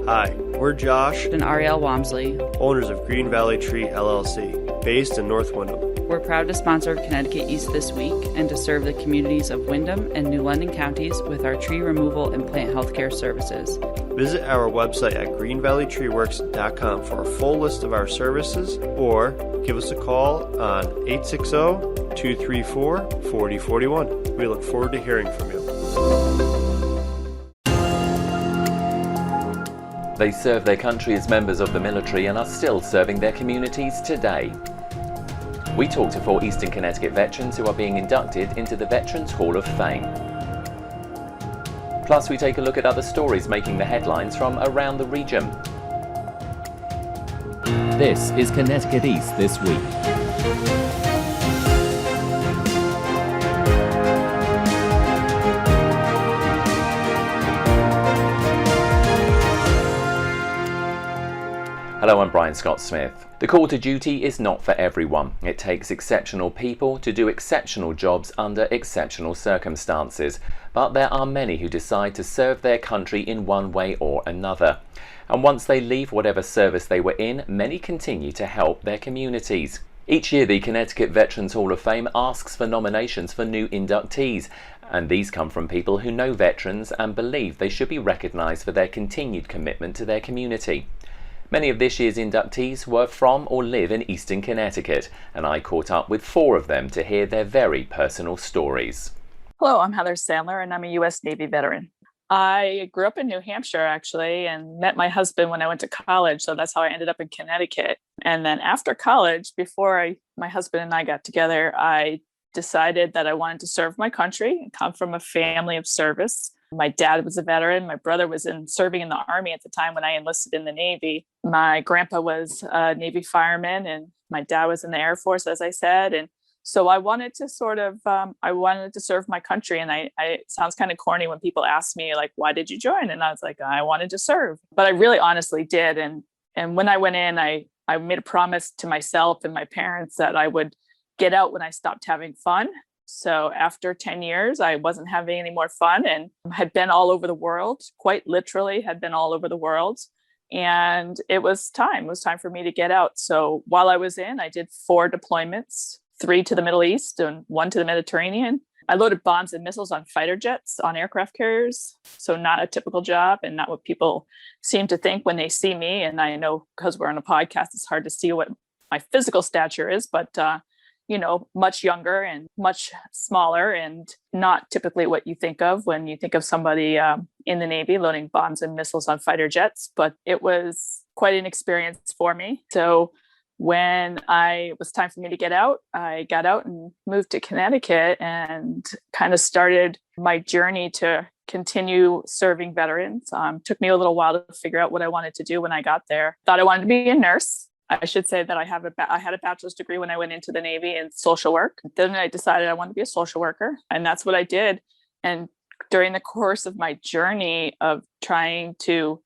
Hi, we're Josh and Ariel Wamsley, owners of Green Valley Tree LLC, based in North Windham. We're proud to sponsor Connecticut East this week and to serve the communities of Windham and New London counties with our tree removal and plant healthcare services. Visit our website at greenvalleytreeworks.com for a full list of our services or give us a call on 860-234-4041. We look forward to hearing from you. They serve their country as members of the military and are still serving their communities today. We talk to 4 Eastern Connecticut veterans who are being inducted into the Veterans Hall of Fame. Plus, we take a look at other stories making the headlines from around the region. This is Connecticut East This Week. Hello, I'm Brian Scott Smith. The call to duty is not for everyone. It takes exceptional people to do exceptional jobs under exceptional circumstances. But there are many who decide to serve their country in one way or another. And once they leave whatever service they were in, many continue to help their communities. Each year, the Connecticut Veterans Hall of Fame asks for nominations for new inductees. And these come from people who know veterans and believe they should be recognised for their continued commitment to their community. Many of this year's inductees were from or live in Eastern Connecticut, and I caught up with 4 of them to hear their very personal stories. Hello, I'm Heather Sandler, and I'm a U.S. Navy veteran. I grew up in New Hampshire, actually, and met my husband when I went to college, so that's how I ended up in Connecticut. And then after college, before my husband and I got together, I decided that I wanted to serve my country and come from a family of service. My dad was a veteran. My brother was serving in the Army at the time when I enlisted in the Navy. My grandpa was a Navy fireman, and my dad was in the Air Force, as I said. And so I wanted to I wanted to serve my country. And it sounds kind of corny when people ask me, like, why did you join? And I was like, I wanted to serve. But I really honestly did. And when I went in, I made a promise to myself and my parents that I would get out when I stopped having fun. So after 10 years, I wasn't having any more fun and had been all over the world, quite literally had been all over the world. And it was time for me to get out. So while I was in, I did 4 deployments, 3 to the Middle East and 1 to the Mediterranean. I loaded bombs and missiles on fighter jets, on aircraft carriers. So not a typical job and not what people seem to think when they see me. And I know because we're on a podcast, it's hard to see what my physical stature is, but much younger and much smaller and not typically what you think of when you think of somebody in the Navy loading bombs and missiles on fighter jets. But it was quite an experience for me. So when it was time for me to get out, I got out and moved to Connecticut and kind of started my journey to continue serving veterans. Took me a little while to figure out what I wanted to do when I got there. Thought I wanted to be a nurse. I should say that I had a bachelor's degree when I went into the Navy in social work. Then I decided I wanted to be a social worker, and that's what I did. And during the course of my journey of trying to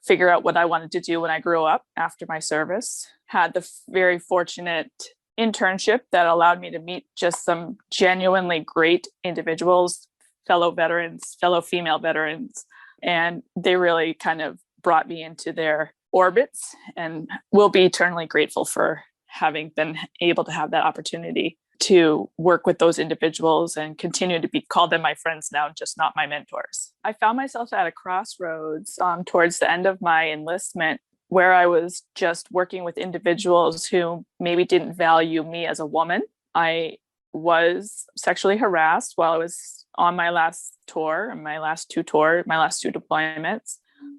figure out what I wanted to do when I grew up after my service, had the very fortunate internship that allowed me to meet just some genuinely great individuals, fellow veterans, fellow female veterans, and they really kind of brought me into their orbits and will be eternally grateful for having been able to have that opportunity to work with those individuals and continue to call them my friends now, just not my mentors. I found myself at a crossroads towards the end of my enlistment where I was just working with individuals who maybe didn't value me as a woman. I was sexually harassed while I was on my last tour, my last 2 deployments.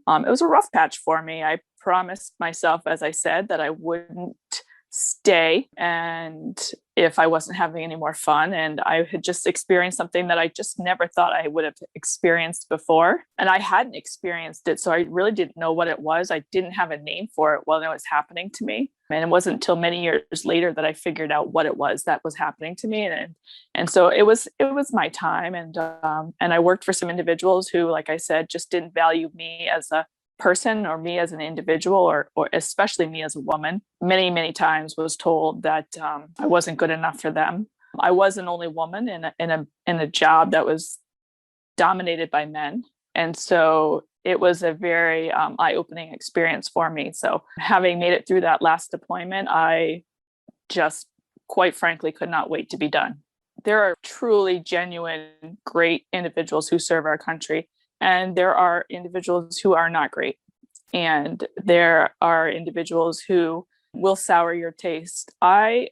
It was a rough patch for me. I promised myself, as I said, that I wouldn't stay and if I wasn't having any more fun. And I had just experienced something that I just never thought I would have experienced before. And I hadn't experienced it. So I really didn't know what it was. I didn't have a name for it while it was happening to me. And it wasn't until many years later that I figured out what it was that was happening to me. And so it was my time. And I worked for some individuals who, like I said, just didn't value me as a person or me as an individual or especially me as a woman. Many, many times was told that I wasn't good enough for them. I was an only woman in a job that was dominated by men. And so it was a very eye-opening experience for me. So having made it through that last deployment, I just quite frankly could not wait to be done. There are truly genuine, great individuals who serve our country, and there are individuals who are not great. And there are individuals who will sour your taste. I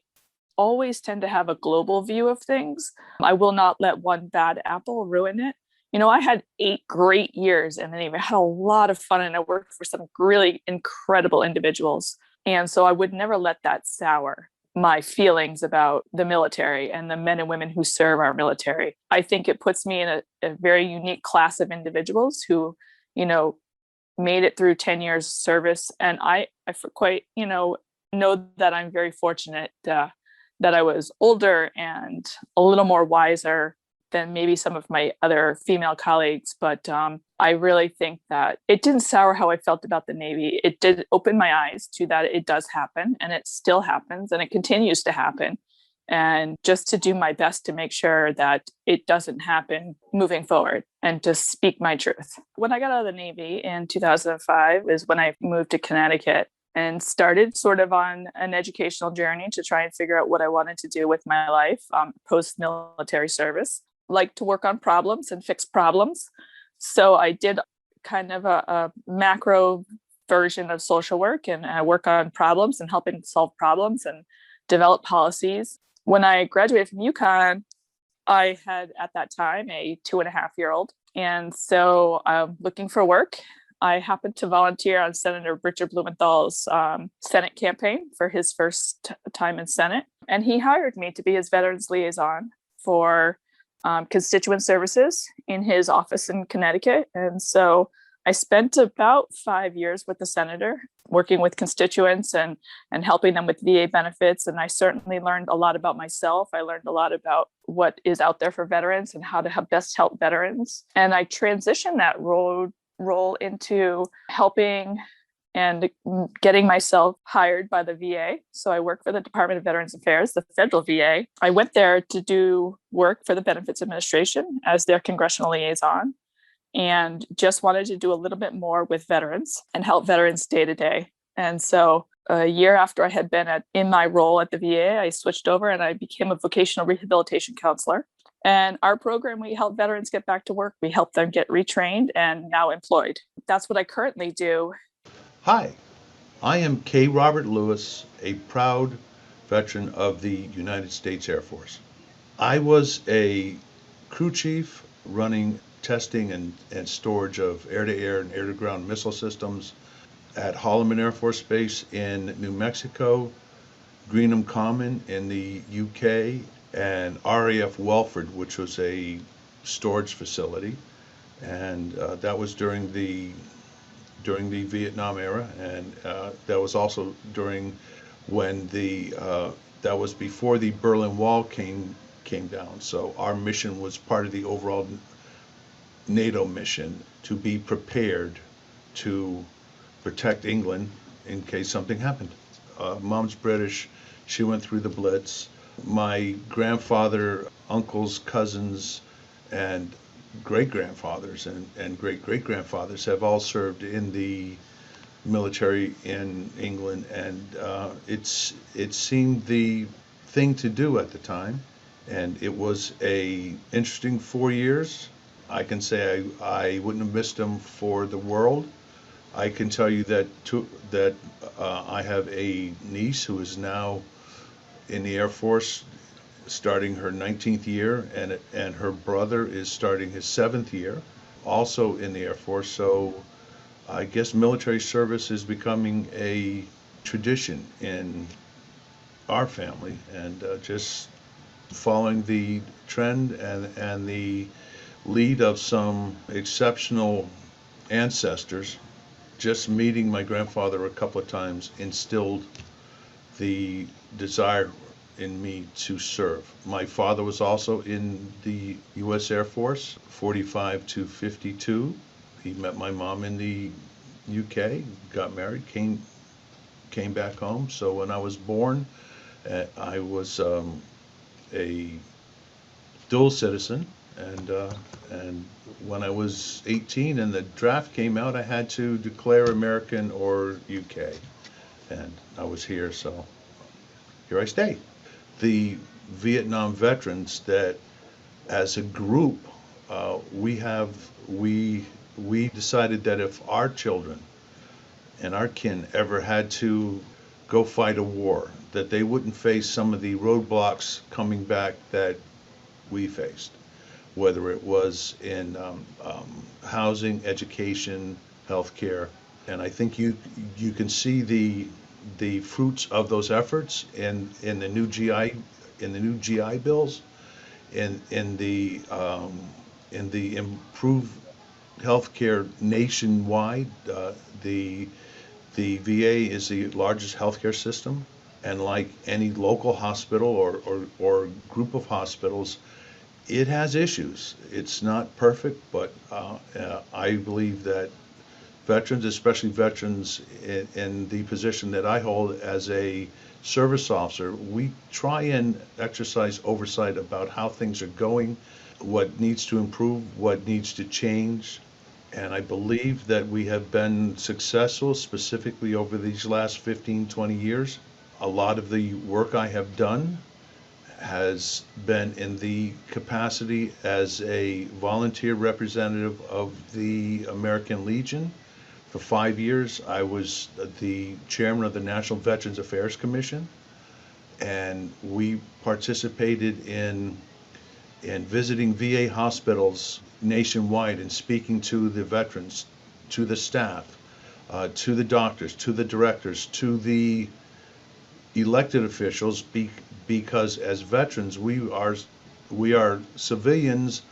always tend to have a global view of things. I will not let one bad apple ruin it. I had 8 great years in the Navy. I had a lot of fun, and I worked for some really incredible individuals. And so I would never let that sour my feelings about the military and the men and women who serve our military. I think it puts me in a very unique class of individuals who, made it through 10 years of service. And I quite, know that I'm very fortunate that I was older and a little more wiser than maybe some of my other female colleagues. But I really think that it didn't sour how I felt about the Navy. It did open my eyes to that it does happen, and it still happens, and it continues to happen. And just to do my best to make sure that it doesn't happen moving forward and to speak my truth. When I got out of the Navy in 2005 is when I moved to Connecticut and started sort of on an educational journey to try and figure out what I wanted to do with my life post-military service. Like to work on problems and fix problems. So I did kind of a macro version of social work, and I work on problems and helping solve problems and develop policies. When I graduated from UConn, I had at that time a 2.5-year-old. And so looking for work, I happened to volunteer on Senator Richard Blumenthal's Senate campaign for his first time in Senate. And he hired me to be his veterans liaison for constituent services in his office in Connecticut. And so I spent about 5 years with the senator, working with constituents and helping them with VA benefits. And I certainly learned a lot about myself. I learned a lot about what is out there for veterans and how to best help veterans. And I transitioned that role into helping and getting myself hired by the VA. So I work for the Department of Veterans Affairs, the federal VA. I went there to do work for the Benefits Administration as their congressional liaison, and just wanted to do a little bit more with veterans and help veterans day to day. And so a year after I had been in my role at the VA, I switched over and I became a vocational rehabilitation counselor. And our program, we help veterans get back to work. We help them get retrained and now employed. That's what I currently do. Hi, I am K. Robert Lewis, a proud veteran of the United States Air Force. I was a crew chief running testing and storage of air-to-air and air-to-ground missile systems at Holloman Air Force Base in New Mexico, Greenham Common in the UK, and RAF Welford, which was a storage facility. And that was during the Vietnam era, and that was also during when that was before the Berlin Wall came down. So our mission was part of the overall NATO mission to be prepared to protect England in case something happened. Mom's British, she went through the Blitz. My grandfather, uncles, cousins, and great-grandfathers and great-great-grandfathers have all served in the military in England, and it seemed the thing to do at the time, and it was a interesting 4 years. I can say I wouldn't have missed them for the world. I can tell you that I have a niece who is now in the Air Force, starting her 19th year, and her brother is starting his 7th year, also in the Air Force. So I guess military service is becoming a tradition in our family, and just following the trend and the lead of some exceptional ancestors. Just meeting my grandfather a couple of times instilled the desire in me to serve. My father was also in the U.S. Air Force, 45 to 52. He met my mom in the UK, got married, came back home. So when I was born, I was a dual citizen, And when I was 18 and the draft came out, I had to declare American or UK, and I was here, so here I stay. The Vietnam veterans that, as a group, we decided that if our children and our kin ever had to go fight a war, that they wouldn't face some of the roadblocks coming back that we faced, whether it was in housing, education, healthcare. And I think you can see the fruits of those efforts in the new GI bills, in the improved healthcare nationwide. The VA is the largest healthcare system, and like any local hospital or group of hospitals, it has issues. It's not perfect, but I believe that veterans, especially veterans in the position that I hold as a service officer, we try and exercise oversight about how things are going, what needs to improve, what needs to change. And I believe that we have been successful, specifically over these last 15, 20 years. A lot of the work I have done has been in the capacity as a volunteer representative of the American Legion. For 5 years, I was the chairman of the National Veterans Affairs Commission, and we participated in visiting VA hospitals nationwide and speaking to the veterans, to the staff, to the doctors, to the directors, to the elected officials, because as veterans we are civilians,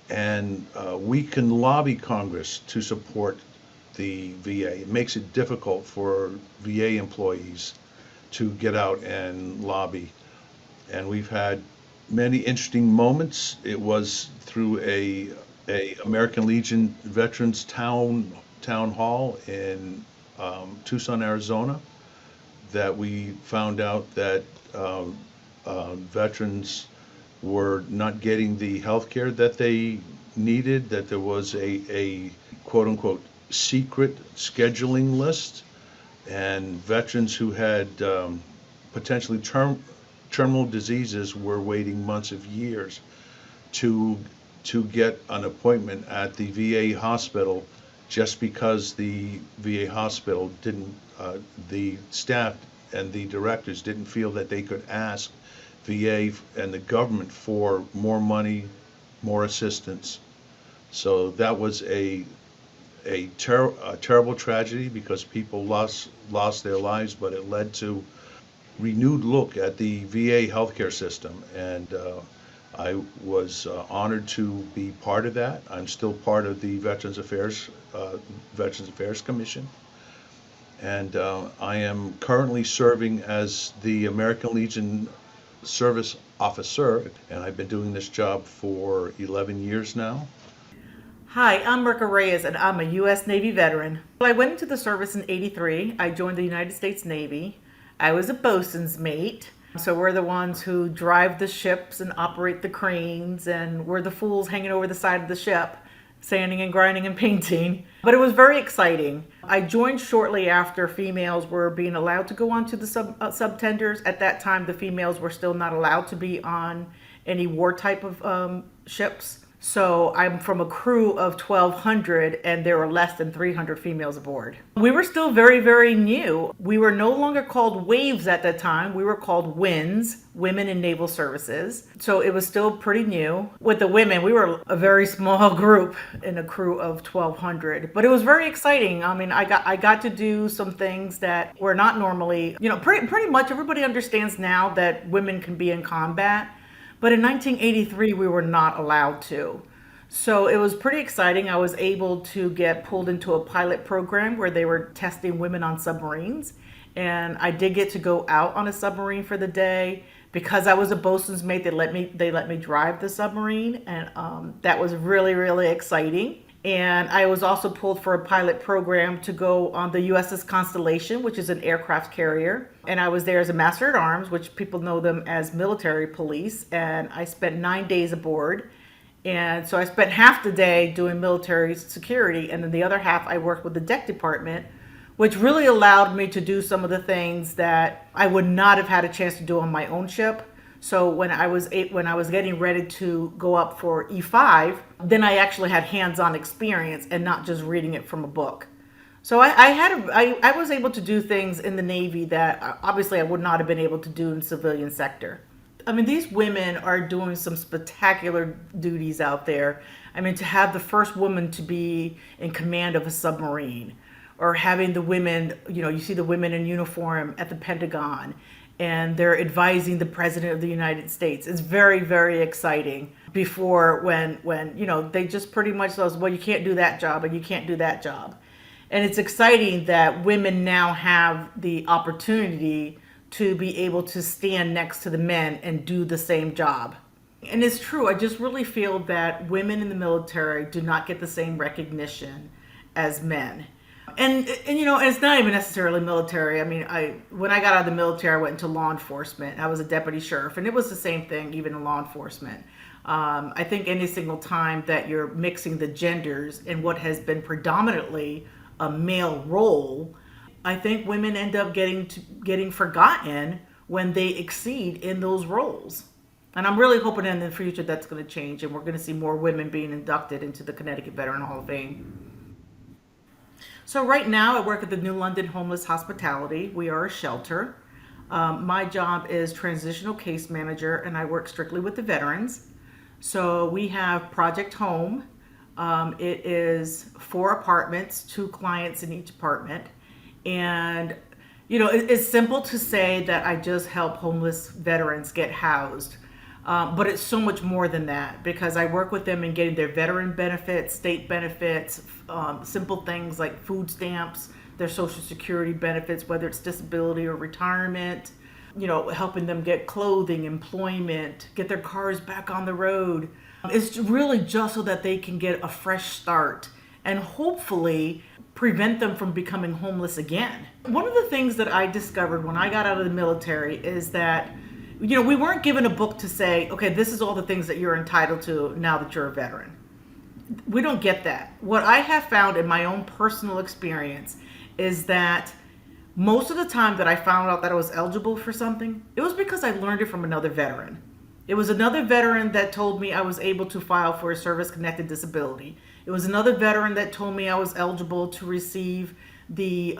and we can lobby Congress to support the VA. It makes it difficult for VA employees to get out and lobby, and we've had many interesting moments. It was through a American Legion Veterans Town Hall in Tucson, Arizona, that we found out that veterans were not getting the health care that they needed, that there was a quote-unquote secret scheduling list, and veterans who had potentially terminal diseases were waiting months of years to get an appointment at the VA hospital, just because the VA hospital didn't, the staff and the directors didn't feel that they could ask VA and the government for more money, more assistance. So that was a terrible tragedy, because people lost their lives, but it led to renewed look at the VA healthcare system, and I was honored to be part of that. I'm still part of the Veterans Affairs Commission, and I am currently serving as the American Legion Service Officer, and I've been doing this job for 11 years now. Hi, I'm Reyes, and I'm a U.S. Navy veteran. I went into the service in '83. I joined the United States Navy. I was a bosun's mate. So we're the ones who drive the ships and operate the cranes, and we're the fools hanging over the side of the ship, sanding and grinding and painting. But it was very exciting. I joined shortly after females were being allowed to go onto the subtenders. At that time, the females were still not allowed to be on any war type of ships. So I'm from a crew of 1,200, and there were less than 300 females aboard. We were still very, very new. We were no longer called waves at that time. We were called WINS, Women in Naval Services. So it was still pretty new. With the women, we were a very small group in a crew of 1,200. But it was very exciting. I mean, I got to do some things that were not normally, pretty much everybody understands now that women can be in combat. But in 1983, we were not allowed to. So it was pretty exciting. I was able to get pulled into a pilot program where they were testing women on submarines. And I did get to go out on a submarine for the day. Because I was a bosun's mate, they let me drive the submarine. And that was really, really exciting. And I was also pulled for a pilot program to go on the USS Constellation, which is an aircraft carrier. And I was there as a master at arms, which people know them as military police. And I spent 9 days aboard. And so I spent half the day doing military security, and then the other half I worked with the deck department, which really allowed me to do some of the things that I would not have had a chance to do on my own ship. So when I was getting ready to go up for E5, then I actually had hands-on experience and not just reading it from a book. So I was able to do things in the Navy that obviously I would not have been able to do in civilian sector. I mean, these women are doing some spectacular duties out there. I mean, to have the first woman to be in command of a submarine, or having the women, you see the women in uniform at the Pentagon, and they're advising the President of the United States. It's very, very exciting. Before when they just pretty much says, well, you can't do that job and you can't do that job. And it's exciting that women now have the opportunity to be able to stand next to the men and do the same job. And it's true, I just really feel that women in the military do not get the same recognition as men. And it's not even necessarily military. I mean, when I got out of the military, I went into law enforcement. I was a deputy sheriff, and it was the same thing, even in law enforcement. I think any single time that you're mixing the genders in what has been predominantly a male role, I think women end up getting forgotten when they exceed in those roles. And I'm really hoping in the future that's going to change, and we're going to see more women being inducted into the Connecticut Veteran Hall of Fame. So right now I work at the New London Homeless Hospitality. We are a shelter. My job is transitional case manager, and I work strictly with the veterans. So we have Project Home. It is 4 apartments, 2 clients in each apartment. And, it's simple to say that I just help homeless veterans get housed. But it's so much more than that, because I work with them in getting their veteran benefits, state benefits, simple things like food stamps, their Social Security benefits, whether it's disability or retirement, helping them get clothing, employment, get their cars back on the road. It's really just so that they can get a fresh start and hopefully prevent them from becoming homeless again. One of the things that I discovered when I got out of the military is that we weren't given a book to say, okay, this is all the things that you're entitled to now that you're a veteran. We don't get that. What I have found in my own personal experience is that most of the time that I found out that I was eligible for something, it was because I learned it from another veteran. It was another veteran that told me I was able to file for a service-connected disability. It was another veteran that told me I was eligible to receive the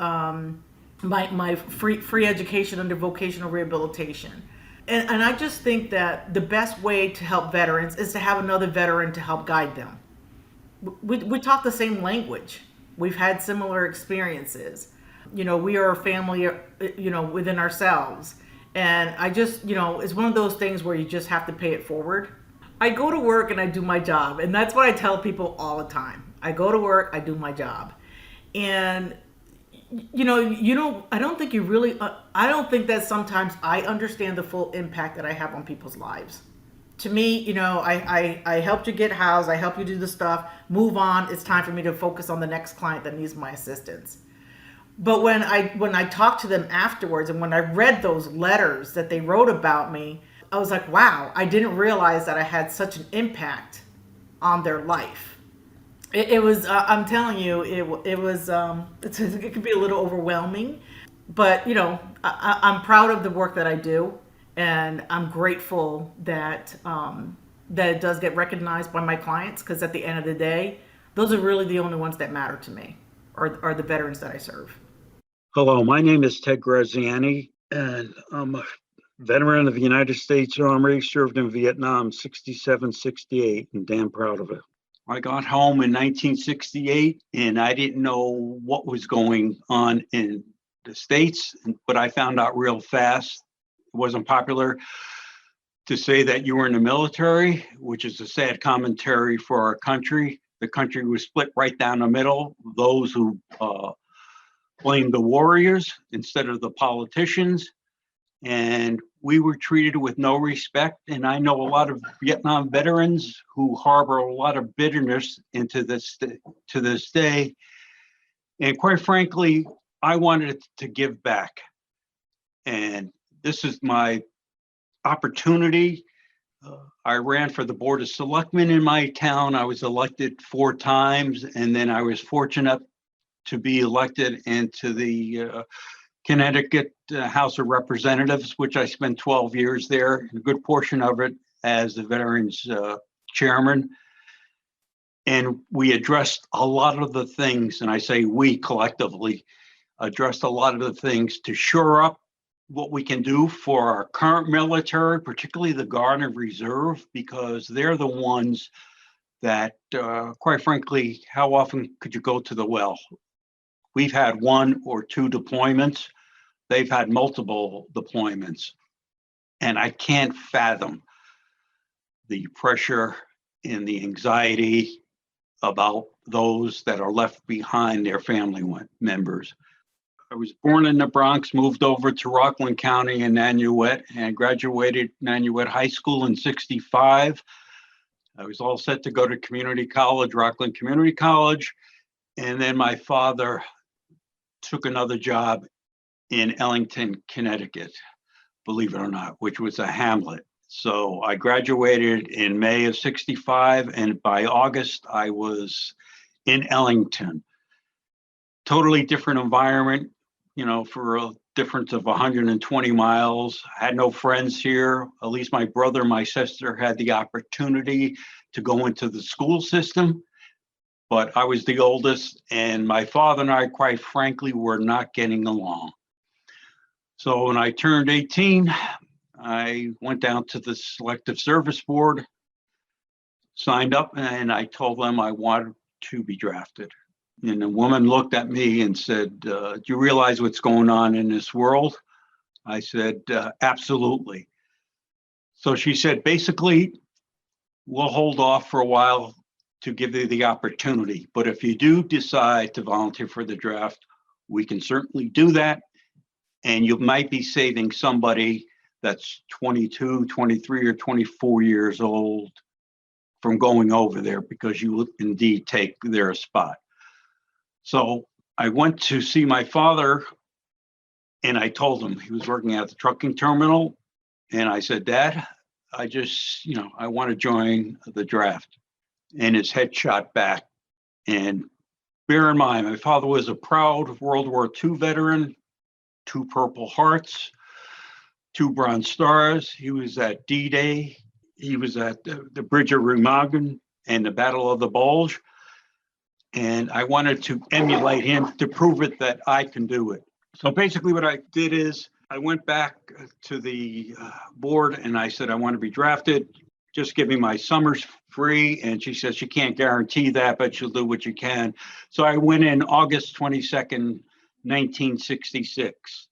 my free education under vocational rehabilitation. And I just think that the best way to help veterans is to have another veteran to help guide them. We talk the same language. We've had similar experiences. We are a family, within ourselves. And I just, it's one of those things where you just have to pay it forward. I go to work and I do my job. And that's what I tell people all the time. I go to work, I do my job. And I don't think I don't think that sometimes I understand the full impact that I have on people's lives. To me, I helped you get housed, I help you do the stuff, move on. It's time for me to focus on the next client that needs my assistance. But when I talked to them afterwards, and when I read those letters that they wrote about me, I was like, wow, I didn't realize that I had such an impact on their life. It was, I'm telling you, it could be a little overwhelming, but I'm proud of the work that I do, and I'm grateful that it does get recognized by my clients, because at the end of the day, those are really the only ones that matter to me, are the veterans that I serve. Hello, my name is Ted Graziani, and I'm a veteran of the United States Army, served in Vietnam 67, 68, and damn proud of it. I got home in 1968, and I didn't know what was going on in the States, but I found out real fast. It wasn't popular to say that you were in the military, which is a sad commentary for our country. The country was split right down the middle. Those who blamed the warriors instead of the politicians, and we were treated with no respect. And I know a lot of Vietnam veterans who harbor a lot of bitterness to this day. And quite frankly, I wanted to give back. And this is my opportunity I ran for the Board of Selectmen in my town. I was elected 4 times, and then I was fortunate to be elected into the Connecticut House of Representatives, which I spent 12 years there, a good portion of it as the Veterans Chairman. And we addressed a lot of the things, and I say we collectively addressed a lot of the things to shore up what we can do for our current military, particularly the Guard and Reserve, because they're the ones that, quite frankly, how often could you go to the well? We've had 1 or 2 deployments. They've had multiple deployments. And I can't fathom the pressure and the anxiety about those that are left behind their family members. I was born in the Bronx, moved over to Rockland County in Nanuet, and graduated Nanuet High School in '65. I was all set to go to community college, Rockland Community College. And then my father took another job in Ellington, Connecticut, believe it or not, which was a hamlet. So I graduated in May of '65, and by August, I was in Ellington. Totally different environment, for a difference of 120 miles. I had no friends here. At least my brother, my sister had the opportunity to go into the school system, but I was the oldest, and my father and I, quite frankly, were not getting along. So when I turned 18, I went down to the Selective Service Board, signed up, and I told them I wanted to be drafted. And the woman looked at me and said, do you realize what's going on in this world? I said, absolutely. So she said, basically, we'll hold off for a while to give you the opportunity. But if you do decide to volunteer for the draft, we can certainly do that. And you might be saving somebody that's 22, 23, or 24 years old from going over there, because you will indeed take their spot. So I went to see my father, and I told him, he was working at the trucking terminal. And I said, Dad, I want to join the draft. And his head shot back. And bear in mind, my father was a proud World War II veteran, 2 Purple Hearts, 2 Bronze Stars. He was at D-Day. He was at the Bridge of Remagen and the Battle of the Bulge. And I wanted to emulate him to prove it that I can do it. So basically what I did is I went back to the board and I said, I want to be drafted. Just give me my summers free. And she says, she can't guarantee that, but she'll do what you can. So I went in August 22nd, 1966.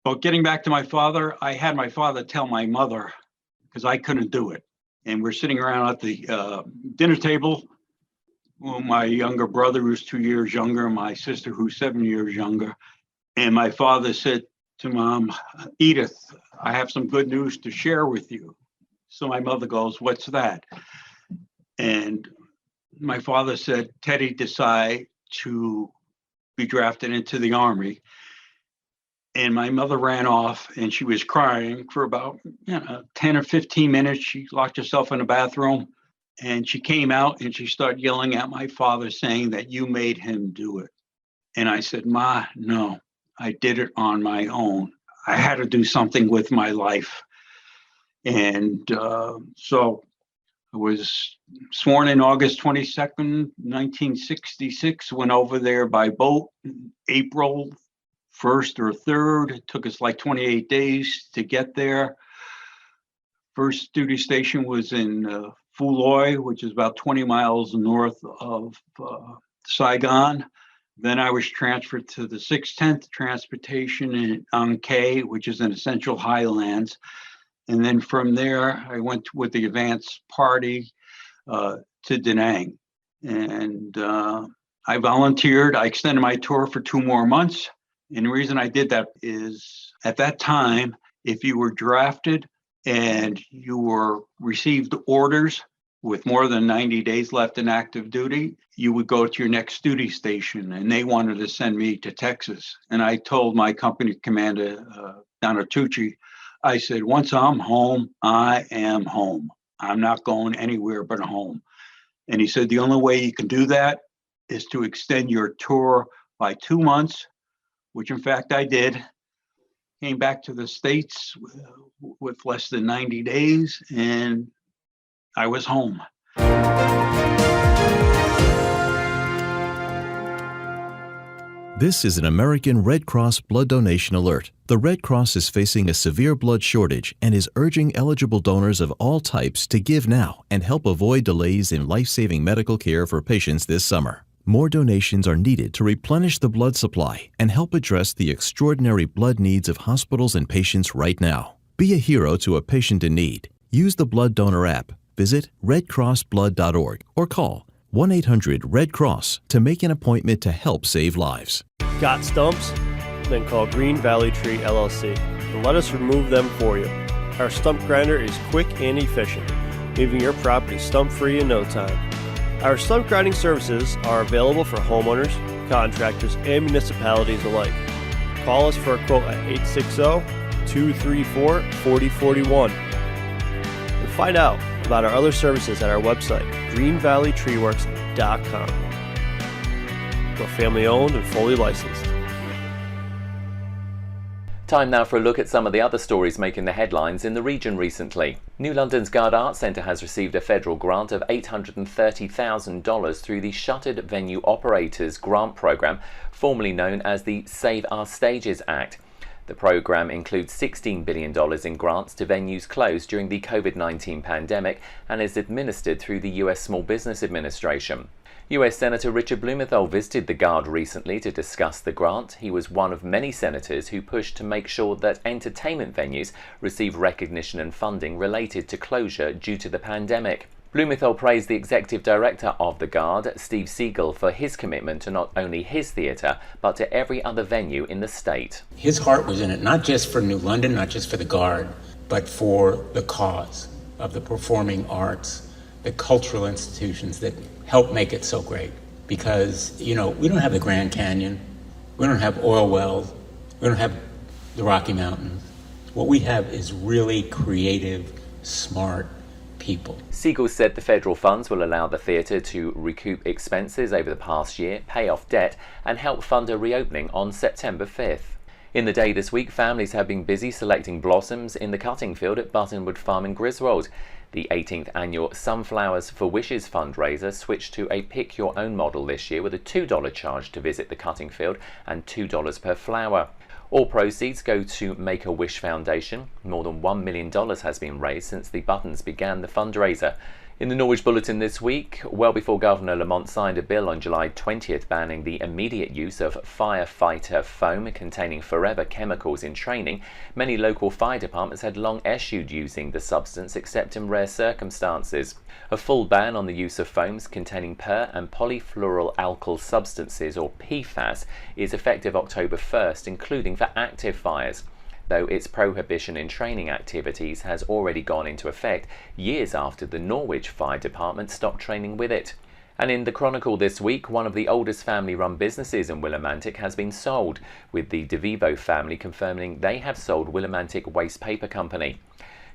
But getting back to my father, I had my father tell my mother, because I couldn't do it. And we're sitting around at the dinner table. Well, my younger brother, who's 2 years younger, my sister, who's 7 years younger. And my father said to Mom, Edith, I have some good news to share with you. So my mother goes, what's that? And my father said, Teddy decided to be drafted into the Army. And my mother ran off, and she was crying for about 10 or 15 minutes. She locked herself in the bathroom, and she came out and she started yelling at my father, saying that you made him do it. And I said, Ma, no, I did it on my own. I had to do something with my life. And so I was sworn in August 22nd, 1966, went over there by boat April 1st or 3rd. It took us like 28 days to get there. First duty station was in Fuloy, which is about 20 miles north of Saigon. Then I was transferred to the 610th Transportation in Angkay, which is in Essential Highlands. And then from there, I went with the advance party to Da Nang. And I volunteered. I extended my tour for 2 more months. And the reason I did that is at that time, if you were drafted and you were received orders with more than 90 days left in active duty, you would go to your next duty station. And they wanted to send me to Texas. And I told my company commander, Donatucci, I said, once I'm home, I am home. I'm not going anywhere but home. And he said, the only way you can do that is to extend your tour by 2 months, which in fact I did. Came back to the States with less than 90 days, and I was home. This is an American Red Cross blood donation alert. The Red Cross is facing a severe blood shortage and is urging eligible donors of all types to give now and help avoid delays in life-saving medical care for patients this summer. More donations are needed to replenish the blood supply and help address the extraordinary blood needs of hospitals and patients right now. Be a hero to a patient in need. Use the Blood Donor app. Visit redcrossblood.org or call 1-800-RED-CROSS to make an appointment to help save lives. Got stumps? Then call Green Valley Tree LLC and let us remove them for you. Our stump grinder is quick and efficient, leaving your property stump-free in no time. Our stump grinding services are available for homeowners, contractors, and municipalities alike. Call us for a quote at 860-234-4041. And find out about our other services at our website, greenvalleytreeworks.com. We're family owned and fully licensed. Time now for a look at some of the other stories making the headlines in the region recently. New London's Gard Arts Centre has received a federal grant of $830,000 through the Shuttered Venue Operators Grant Programme, formerly known as the Save Our Stages Act. The programme includes $16 billion in grants to venues closed during the COVID-19 pandemic and is administered through the US Small Business Administration. US Senator Richard Blumenthal visited the Gard recently to discuss the grant. He was one of many senators who pushed to make sure that entertainment venues receive recognition and funding related to closure due to the pandemic. Blumenthal praised the executive director of the Gard, Steve Siegel, for his commitment to not only his theatre, but to every other venue in the state. His heart was in it, not just for New London, not just for the Gard, but for the cause of the performing arts, the cultural institutions that help make it so great. Because, we don't have the Grand Canyon, we don't have oil wells, we don't have the Rocky Mountains. What we have is really creative, smart people. Siegel said the federal funds will allow the theatre to recoup expenses over the past year, pay off debt, and help fund a reopening on September 5th. In the day this week, families have been busy selecting blossoms in the cutting field at Buttonwood Farm in Griswold. The 18th annual Sunflowers for Wishes fundraiser switched to a pick-your-own model this year with a $2 charge to visit the cutting field and $2 per flower. All proceeds go to Make-A-Wish Foundation. More than $1 million has been raised since the Buttons began the fundraiser. In the Norwich Bulletin this week, well before Governor Lamont signed a bill on July 20th banning the immediate use of firefighter foam containing forever chemicals in training, many local fire departments had long eschewed using the substance except in rare circumstances. A full ban on the use of foams containing per- and polyfluoroalkyl substances, or PFAS, is effective October 1st, including for active fires, though its prohibition in training activities has already gone into effect years after the Norwich Fire Department stopped training with it. And in the Chronicle this week, one of the oldest family-run businesses in Willimantic has been sold, with the DeVivo family confirming they have sold Willimantic Waste Paper Company.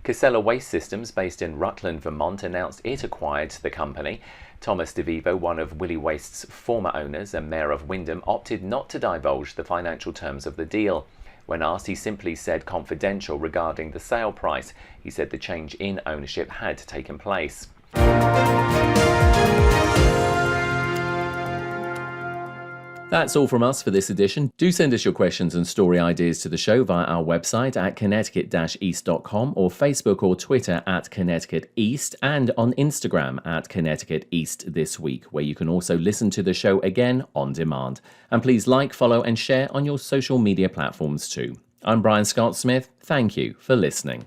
Casella Waste Systems, based in Rutland, Vermont, announced it acquired the company. Thomas DeVivo, one of Willie Waste's former owners and mayor of Windham, opted not to divulge the financial terms of the deal. When asked, he simply said confidential regarding the sale price. He said the change in ownership had taken place. That's all from us for this edition. Do send us your questions and story ideas to the show via our website at connecticut-east.com or Facebook or Twitter at Connecticut East, and on Instagram at Connecticut East This Week, where you can also listen to the show again on demand. And please like, follow and share on your social media platforms too. I'm Brian Scott Smith. Thank you for listening.